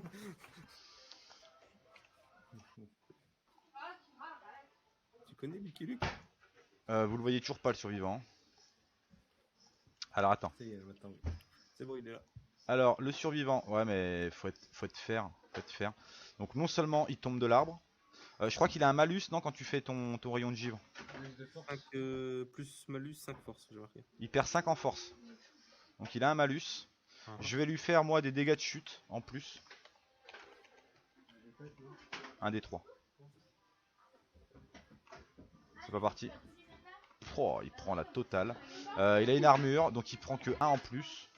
Tu connais Lucky Luke? Vous le voyez toujours pas le survivant. Alors attends. Ça y est, maintenant. C'est bon, il est là. Alors le survivant, ouais mais faut être fair. Donc non seulement il tombe de l'arbre, je crois qu'il a un malus non quand tu fais ton rayon de givre. 5 plus malus, 5 force, j'ai marqué. Il perd 5 en force. Donc il a un malus. Ah. Je vais lui faire moi des dégâts de chute en plus. Un des 3. C'est pas parti. Oh, il prend la totale. Il a une armure, donc il prend que 1 en plus.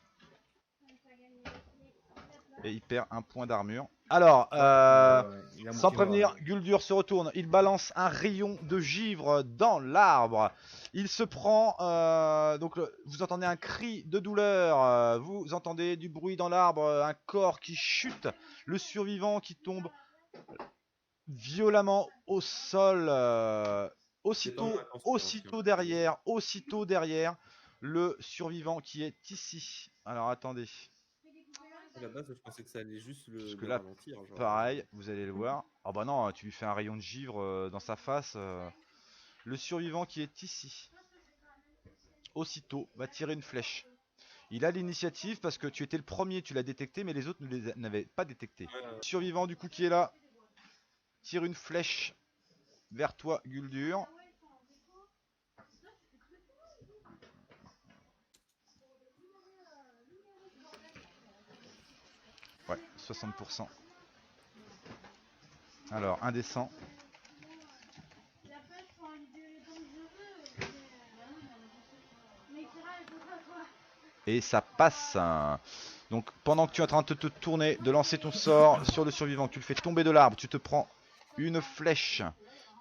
Et il perd un point d'armure. Alors, sans prévenir, Guldur se retourne. Il balance un rayon de givre dans l'arbre. Il se prend... donc vous entendez un cri de douleur. Vous entendez du bruit dans l'arbre. Un corps qui chute. Le survivant qui tombe violemment au sol. Aussitôt derrière, le survivant qui est ici. Alors attendez. À la base, je pensais que ça allait juste Parce que le là, ralentir. Genre. pareil, vous allez le voir. Ah bah non, tu lui fais un rayon de givre dans sa face. Le survivant qui est ici, aussitôt, va tirer une flèche. Il a l'initiative parce que tu étais le premier, tu l'as détecté, mais les autres n'avaient pas détecté. Le survivant du coup qui est là, tire une flèche vers toi, Guldur. Ouais, 60%. Alors, un des 100. Et ça passe. Donc pendant que tu es en train de te tourner, de lancer ton sort sur le survivant, tu le fais tomber de l'arbre, tu te prends une flèche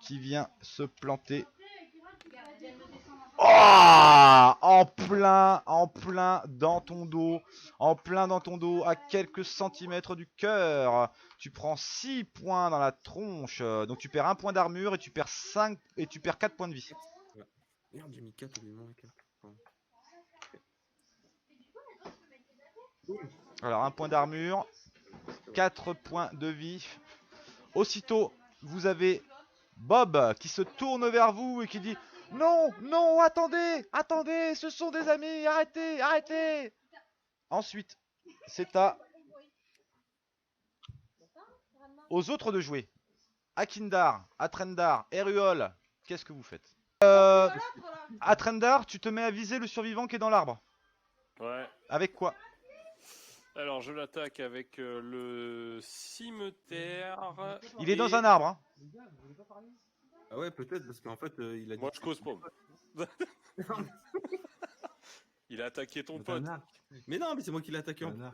qui vient se planter. Oh, en plein dans ton dos, à quelques centimètres du cœur. Tu prends 6 points dans la tronche, donc tu perds 1 point d'armure et tu perds 4 points de vie. Merde, j'ai mis 4 au lieu de moins 4. Alors 1 point d'armure, 4 points de vie. Aussitôt, vous avez Bob qui se tourne vers vous et qui dit: non, non, attendez, attendez, ce sont des amis, arrêtez, arrêtez. Ensuite, c'est aux autres de jouer. Akindar, Atrendar, Eruol, qu'est-ce que vous faites? Atrendar, tu te mets à viser le survivant qui est dans l'arbre. Ouais. Avec quoi? Alors je l'attaque avec le cimetière. Il est dans un arbre. Hein. Ah ouais, peut-être, parce qu'en fait, il a dit... Moi je cause pas. Il a attaqué ton pote. Mais non, mais c'est moi qui l'ai attaqué en premier.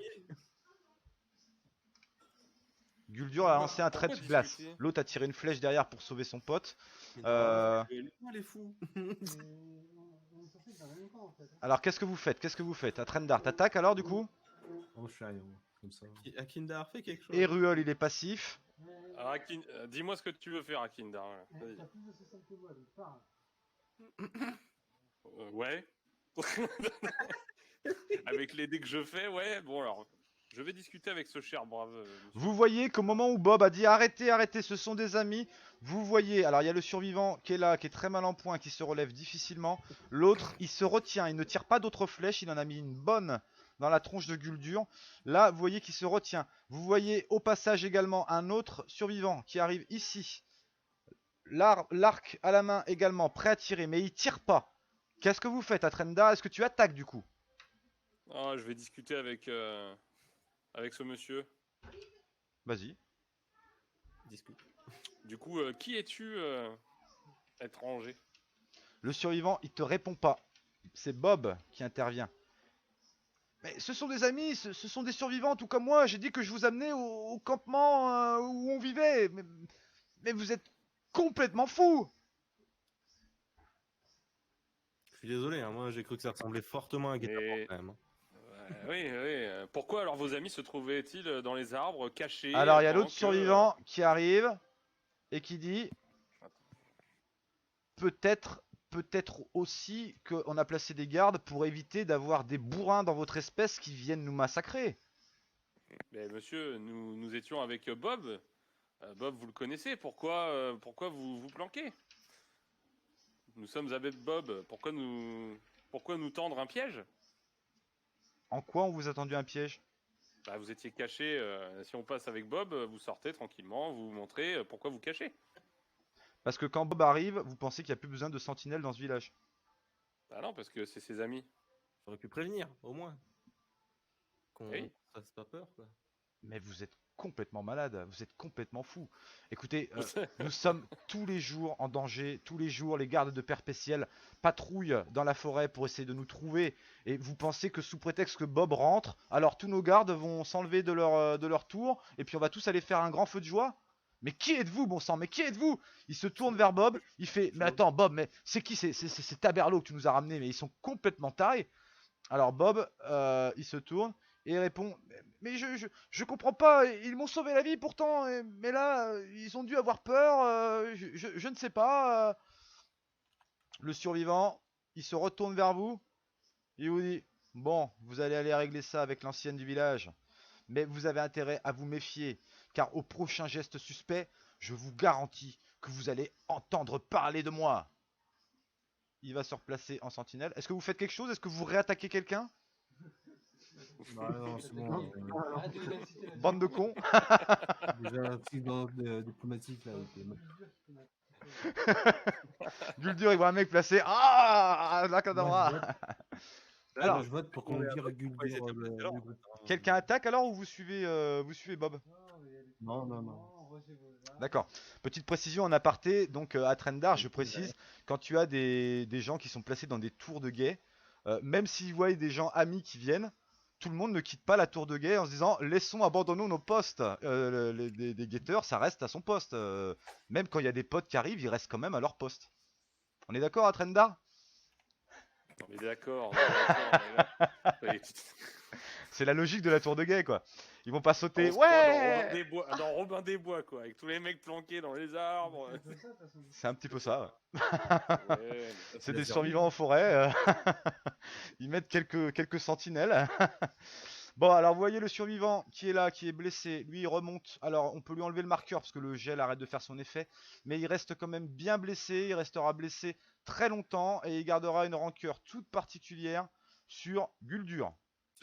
Guldur a lancé un trait de glace. L'autre a tiré une flèche derrière pour sauver son pote. Les fous. Alors qu'est-ce que vous faites? Atrendar, t'attaques alors du coup? Oh, je suis rien. Comme ça. Akindar fait quelque chose. Eruol, il est passif. Alors, dis-moi ce que tu veux faire, Akindar. Vas-y. T'as plus de CSM que moi, donc parle. Ouais. Avec les dés que je fais, ouais. Bon, alors, je vais discuter avec ce cher brave monsieur. Vous voyez qu'au moment où Bob a dit arrêtez, arrêtez, ce sont des amis, vous voyez, alors il y a le survivant qui est là, qui est très mal en point, qui se relève difficilement. L'autre, il se retient, il ne tire pas d'autres flèches, il en a mis une bonne dans la tronche de Guldur. Là, vous voyez qu'il se retient. Vous voyez au passage également un autre survivant qui arrive ici. L'arc à la main également, prêt à tirer, mais il tire pas. Qu'est-ce que vous faites, Atrenda? Est-ce que tu attaques du coup? Ah, je vais discuter avec ce monsieur. Vas-y. Discute. Du coup, qui es-tu, étranger? Le survivant, il te répond pas. C'est Bob qui intervient. Mais ce sont des amis, ce sont des survivants tout comme moi. J'ai dit que je vous amenais au campement où on vivait. Mais vous êtes complètement fous. Je suis désolé, hein, moi j'ai cru que ça ressemblait fortement à un guet-apens quand même. Oui. Pourquoi alors vos amis se trouvaient-ils dans les arbres, cachés? Alors il y a pendant l'autre survivant qui arrive et qui dit peut-être aussi qu'on a placé des gardes pour éviter d'avoir des bourrins dans votre espèce qui viennent nous massacrer. Mais monsieur, nous étions avec Bob. Bob, vous le connaissez. Pourquoi vous vous planquez? Nous sommes avec Bob. Pourquoi nous tendre un piège? En quoi on vous a tendu un piège? Bah, vous étiez caché. Si on passe avec Bob, vous sortez tranquillement, vous montrez pourquoi vous cachez. Parce que quand Bob arrive, vous pensez qu'il n'y a plus besoin de sentinelles dans ce village. Bah non, parce que c'est ses amis. J'aurais pu prévenir, au moins. Qu'on Oui. fasse pas peur, quoi. Mais vous êtes complètement malade, vous êtes complètement fou. Écoutez, nous sommes tous les jours en danger, tous les jours les gardes de Perpétiel patrouillent dans la forêt pour essayer de nous trouver. Et vous pensez que sous prétexte que Bob rentre, alors tous nos gardes vont s'enlever de leur tour et puis on va tous aller faire un grand feu de joie? Mais qui êtes-vous, bon sang? Mais qui êtes-vous? Il se tourne vers Bob, il fait mais attends Bob, mais c'est qui ces taberlots que tu nous as ramenés? Mais ils sont complètement tarés. Alors Bob, il se tourne et il répond mais je comprends pas, ils m'ont sauvé la vie pourtant, mais là ils ont dû avoir peur, je ne sais pas. Le survivant, il se retourne vers vous, il vous dit bon, vous allez aller régler ça avec l'ancienne du village, mais vous avez intérêt à vous méfier, car au prochain geste suspect, je vous garantis que vous allez entendre parler de moi. Il va se replacer en sentinelle. Est-ce que vous faites quelque chose? Est-ce que vous réattaquez quelqu'un? Bah non, c'est bon. Bande de cons. Déjà un incident diplomatique là. Guldur, il voit un mec placé. Ah, la cadavra. Alors, je vote pour qu'on vire Guldur du groupe. Quelqu'un attaque alors ou vous suivez Bob? Non. D'accord. Petite précision en aparté, donc à Trendar, je précise, quand tu as des gens qui sont placés dans des tours de guet, même s'ils voient des gens amis qui viennent, tout le monde ne quitte pas la tour de guet en se disant laissons, abandonnons nos postes. Des guetteurs, ça reste à son poste. Même quand il y a des potes qui arrivent, ils restent quand même à leur poste. On est d'accord à Trendar? On est d'accord. C'est la logique de la tour de guet, quoi. Ils vont pas sauter. On se croit Ouais. dans Robin des Bois, quoi, avec tous les mecs planqués dans les arbres. C'est un petit peu ça. Ouais. Ouais, C'est des survivants en forêt. Ils mettent quelques sentinelles. Bon, alors vous voyez le survivant qui est là, qui est blessé. Lui, il remonte. Alors, on peut lui enlever le marqueur parce que le gel arrête de faire son effet. Mais il reste quand même bien blessé. Il restera blessé très longtemps et il gardera une rancœur toute particulière sur Guldur.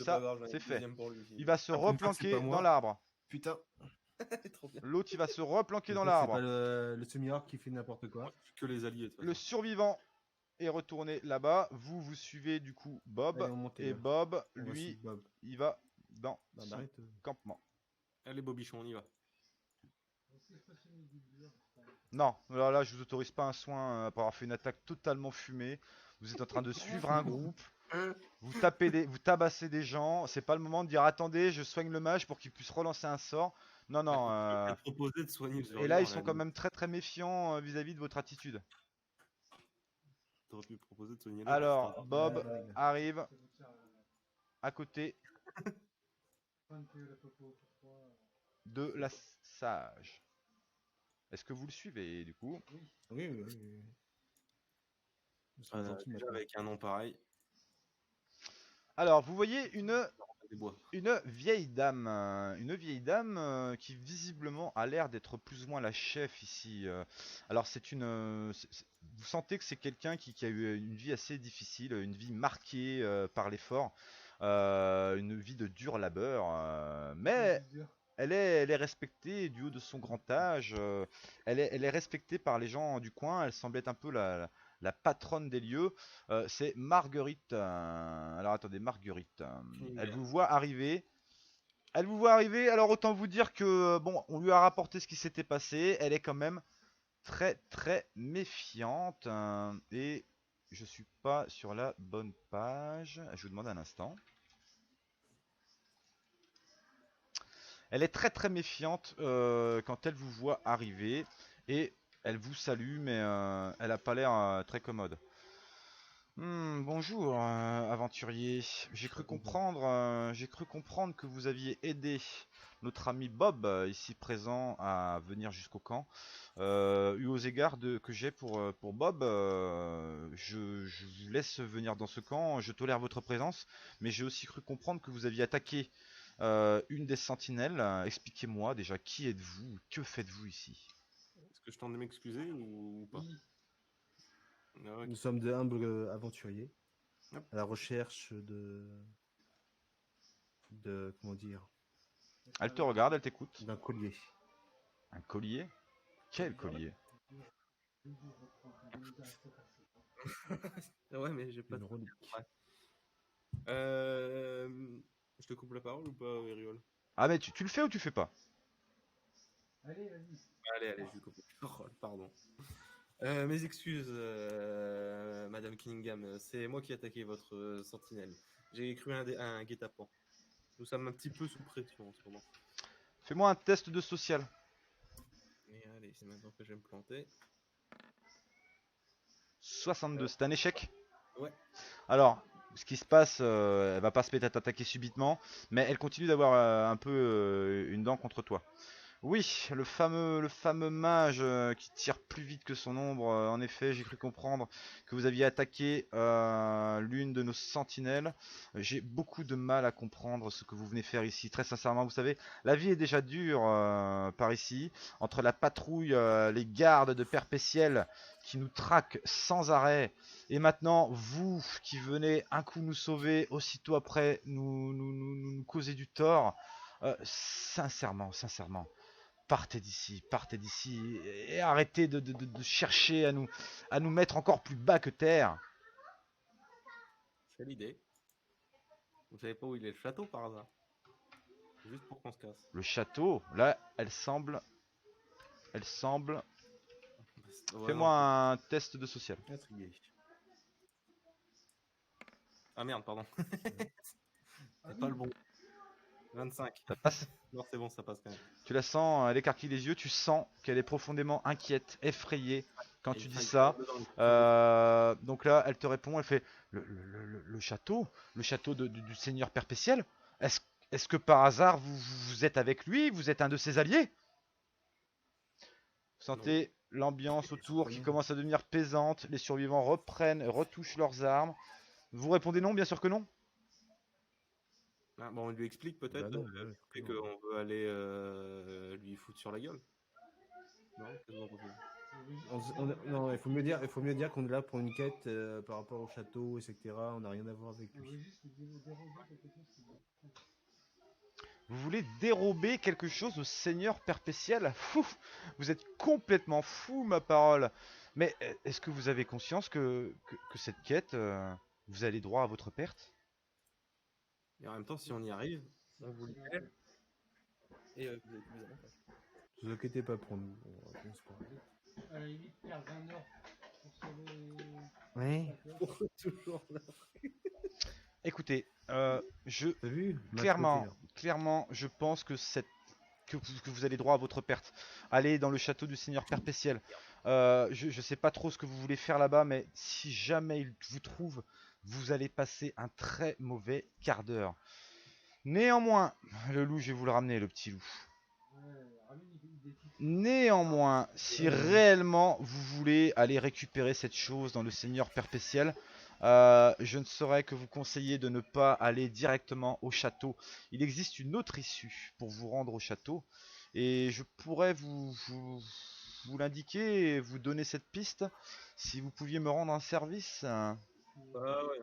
Ça, c'est fait. Il va se replanquer dans l'arbre. Putain. L'autre, il va se replanquer dans l'arbre. C'est pas le semi-orc qui fait n'importe quoi. Que les alliés. Le survivant est retourné là-bas. Vous suivez du coup Bob. Allez, on monte, Et là. Bob, On va lui, suivre Bob. il va dans Bah, son arrête. campement. Allez, Bobichon, on y va. Non, là, je vous autorise pas un soin après avoir fait une attaque totalement fumée. Vous êtes en train de suivre un groupe. Vous tabassez des gens. C'est pas le moment de dire attendez, je soigne le mage pour qu'il puisse relancer un sort. Non. Proposer de soigner le Et là, ils sont quand même très très méfiants vis-à-vis de votre attitude. T'aurais pu proposer de soigner Alors, Bob Ouais. arrive à côté Prendre que le topo pour toi. de la sage. Est-ce que vous le suivez du coup? Oui. Oui, oui, oui, oui. Ils sont gentils Déjà maintenant. avec un nom pareil. Alors, vous voyez Des bois. une vieille dame, qui visiblement a l'air d'être plus ou moins la chef ici. Alors, vous sentez que c'est quelqu'un qui a eu une vie assez difficile, une vie marquée par l'effort, une vie de dur labeur, mais elle est respectée du haut de son grand âge. Elle est respectée par les gens du coin. Elle semble être un peu la patronne des lieux. C'est Marguerite. Alors attendez, Marguerite. Elle vous voit arriver. Elle vous voit arriver. Alors autant vous dire que bon, on lui a rapporté ce qui s'était passé. Elle est quand même très très méfiante. Et je suis pas sur la bonne page. Je vous demande un instant. Elle est très très méfiante quand elle vous voit arriver et elle vous salue, mais elle a pas l'air très commode. Bonjour, aventurier. J'ai cru comprendre que vous aviez aidé notre ami Bob, ici présent, à venir jusqu'au camp. Eu aux égards que j'ai pour Bob, je vous laisse venir dans ce camp. Je tolère votre présence, mais j'ai aussi cru comprendre que vous aviez attaqué une des sentinelles. Expliquez-moi déjà qui êtes-vous, que faites-vous ici? Est-ce que je tente de m'excuser ou pas? Oui. Ah, ok. Nous sommes de humbles aventuriers Hop. à la recherche comment dire, Elle te regarde, elle t'écoute. d'un collier. Un collier? Quel collier? Ouais, mais j'ai pas Une de... relique. Ouais. Je te coupe la parole ou pas, Eriol? Ah mais tu le fais ou tu fais pas? Allez, vas-y. Allez, je lui coupe la parole, pardon. Mes excuses, Madame Kinningham, c'est moi qui ai attaqué votre sentinelle. J'ai cru un guet-apens. Nous sommes un petit peu sous pression en ce moment. Fais-moi un test de social. Mais allez, c'est maintenant que je vais me planter. 62, c'est un échec? Ouais. Alors, ce qui se passe, elle va pas se mettre à t'attaquer subitement, mais elle continue d'avoir un peu une dent contre toi. Oui, le fameux mage qui tire plus vite que son ombre. En effet, j'ai cru comprendre que vous aviez attaqué l'une de nos sentinelles. J'ai beaucoup de mal à comprendre ce que vous venez faire ici. Très sincèrement, vous savez, la vie est déjà dure par ici. Entre la patrouille, les gardes de Perpétiel qui nous traquent sans arrêt, et maintenant vous qui venez un coup nous sauver, aussitôt après nous causer du tort. Sincèrement. Partez d'ici et arrêtez de chercher à nous mettre encore plus bas que terre. C'est l'idée. Vous savez pas où il est le château par hasard? Juste pour qu'on se casse. Le château, là, elle semble. Ouais, Fais-moi non. un test de social. Intrigué. Ah merde, pardon. Ah C'est oui. pas le bon. 25. Ça passe? Non, c'est bon, ça passe quand même. Tu la sens, elle écarquille les yeux, tu sens qu'elle est profondément inquiète, effrayée quand Et tu il dis faille ça. dans le- Donc là, elle te répond, elle fait le château, du Seigneur Perpétiel. Est-ce que par hasard vous êtes avec lui? Vous êtes un de ses alliés? Vous sentez l'ambiance autour qui commence à devenir pesante. Les survivants retouchent leurs armes. Vous répondez non, bien sûr que non. Ah, bon, on lui explique peut-être Bah non, ouais, fait qu'on veut aller lui foutre sur la gueule. Non, qu'est-ce que vous en pensez? Non, il faut mieux dire qu'on est là pour une quête par rapport au château, etc. On n'a rien à voir avec On lui. veut juste dérober quelque chose qui est- Vous voulez dérober quelque chose au Seigneur Perpétiel? Fou, vous êtes complètement fou, ma parole. Mais est-ce que vous avez conscience que cette quête, vous allez droit à votre perte? Et en même temps, si on y arrive, on vous libère. Et vous avez tous les avantages. Ne vous inquiétez pas pour nous. On se parle. À la limite, perdre 20 heures pour sauver. Ouais. Toujours là. Écoutez, T'as vu? clairement, je pense que que vous allez droit à votre perte. Allez dans le château du Seigneur Perpétiel. Je sais pas trop ce que vous voulez faire là-bas, mais si jamais il vous trouve, vous allez passer un très mauvais quart d'heure. Néanmoins, le loup, je vais vous le ramener, le petit loup. Ouais, ramène des petites. Néanmoins, si réellement vous voulez aller récupérer cette chose dans le Seigneur Perpétiel, je ne saurais que vous conseiller de ne pas aller directement au château. Il existe une autre issue pour vous rendre au château, et je pourrais vous l'indiquer et vous donner cette piste si vous pouviez me rendre un service. Ah ouais.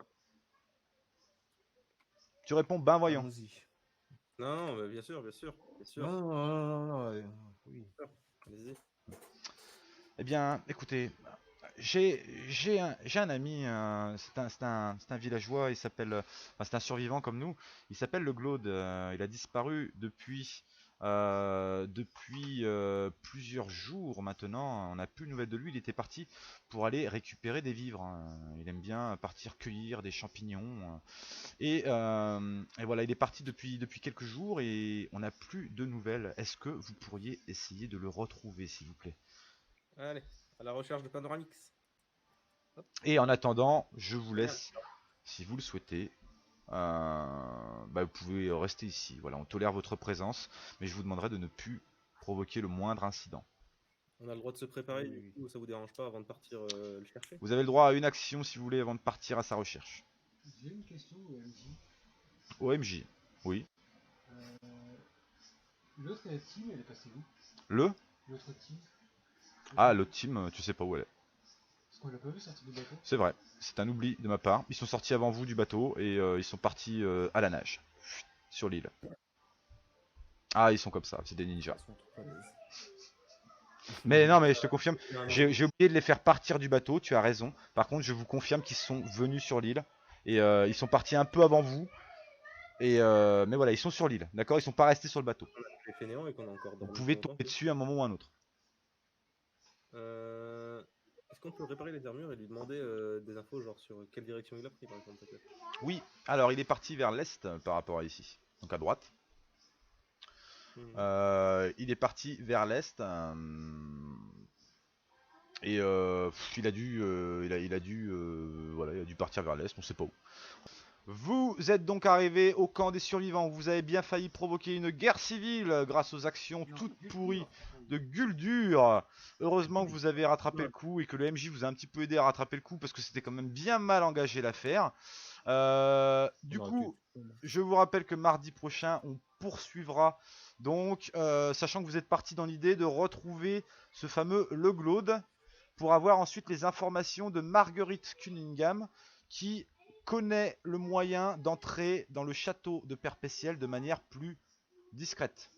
Tu réponds, ben voyons. Allons-y. Non, bah, bien sûr, bien sûr, bien sûr. Non, non, non, non, non, oui. Allez-y. Eh bien, écoutez, j'ai un ami, c'est un villageois, il s'appelle, enfin, c'est un survivant comme nous, il s'appelle le Glaude, il a disparu depuis plusieurs jours maintenant, on n'a plus de nouvelles de lui, il était parti pour aller récupérer des vivres, hein. Il aime bien partir cueillir des champignons, et voilà, il est parti depuis quelques jours et on n'a plus de nouvelles. Est-ce que vous pourriez essayer de le retrouver, s'il vous plaît? Allez, à la recherche de Panoramix. Hop. Et en attendant, je vous laisse, si vous le souhaitez, vous pouvez rester ici. Voilà, on tolère votre présence, mais je vous demanderai de ne plus provoquer le moindre incident. On a le droit de se préparer, Oui, du oui. coup, ça vous dérange pas avant de partir le chercher? Vous avez le droit à une action si vous voulez avant de partir à sa recherche. J'ai une question, MJ. OMJ, oui. L'autre team, elle est passée où? Le L'autre team? Ah, l'autre team, tu sais pas où elle est. Parce qu'on l'a pas vu sortir du bateau. C'est vrai, c'est un oubli de ma part. Ils sont sortis avant vous du bateau et ils sont partis à la nage, sur l'île. Ah, ils sont comme ça, c'est des ninjas. Ils sont trop à l'aise. Mais non, mais je te confirme, Non, non. j'ai oublié de les faire partir du bateau, tu as raison. Par contre, je vous confirme qu'ils sont venus sur l'île. Et ils sont partis un peu avant vous. Mais voilà, ils sont sur l'île, d'accord? Ils sont pas restés sur le bateau. On a fait fainéant et qu'on a encore Vous dormi pouvez longtemps. tomber dessus à un moment ou à un autre. Est-ce qu'on peut réparer les armures et lui demander des infos, genre sur quelle direction il a pris, par exemple, peut-être? Oui, alors il est parti vers l'est par rapport à ici, donc à droite. Il est parti vers l'est. Et il a dû partir vers l'est, on sait pas où. Vous êtes donc arrivé au camp des survivants. Vous avez bien failli provoquer une guerre civile grâce aux actions toutes pourries de Guldur. Heureusement que vous avez rattrapé le coup et que le MJ vous a un petit peu aidé à rattraper le coup parce que c'était quand même bien mal engagé l'affaire. Du coup, je vous rappelle que mardi prochain, on poursuivra. Donc, sachant que vous êtes parti dans l'idée de retrouver ce fameux Le Glaude pour avoir ensuite les informations de Marguerite Cunningham qui connaît le moyen d'entrer dans le château de Perpétiel de manière plus discrète.